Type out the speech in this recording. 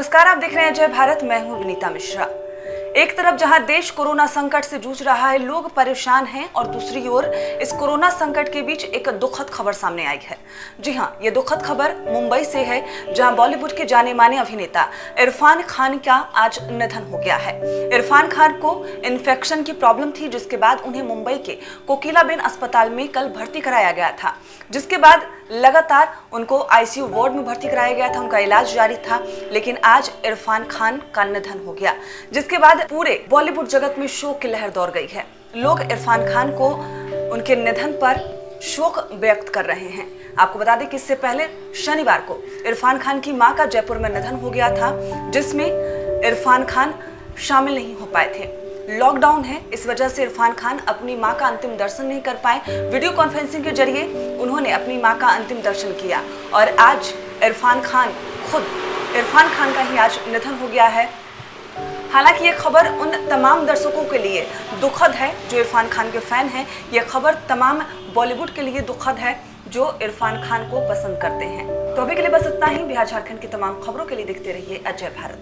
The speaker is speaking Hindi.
नमस्कार, आप देख रहे हैं जय भारत। मैं हूं विनीता मिश्रा। एक तरफ जहां देश कोरोना संकट से जूझ रहा है, लोग परेशान हैं, और दूसरी ओर इस कोरोना संकट के बीच एक दुखद खबर सामने आई है। जी हां, ये दुखद खबर मुंबई से है, जहां बॉलीवुड के जाने माने अभिनेता इरफान खान का आज निधन हो गया है। इरफान खान को इन्फेक्शन की प्रॉब्लम थी, जिसके बाद उन्हें मुंबई के कोकिलाबेन अस्पताल में कल भर्ती कराया गया था, जिसके बाद लगातार उनको आईसीयू वार्ड में भर्ती कराया गया था। उनका इलाज जारी था, लेकिन आज इरफान खान का निधन हो गया, जिसके बाद पूरे बॉलीवुड जगत में शोक की लहर दौड़ गई है। लोग इरफान खान को उनके निधन पर शोक व्यक्त कर रहे हैं। आपको बता दें कि इससे पहले शनिवार को इरफान खान की मां का जयपुर में निधन हो गया था, जिसमें इरफान खान शामिल नहीं हो पाए थे। लॉकडाउन है, इस वजह से इरफान खान अपनी मां का अंतिम दर्शन नहीं कर पाए। वीडियो कॉन्फ्रेंसिंग के जरिए उन्होंने अपनी मां का अंतिम दर्शन किया, और आज इरफान खान का ही आज निधन हो गया है। हालांकि ये खबर उन तमाम दर्शकों के लिए दुखद है जो इरफान खान के फैन हैं। ये खबर तमाम बॉलीवुड के लिए दुखद है जो इरफान खान को पसंद करते हैं। तो अभी के लिए बस इतना ही। बिहार झारखंड की तमाम खबरों के लिए देखते रहिए अजय भारत।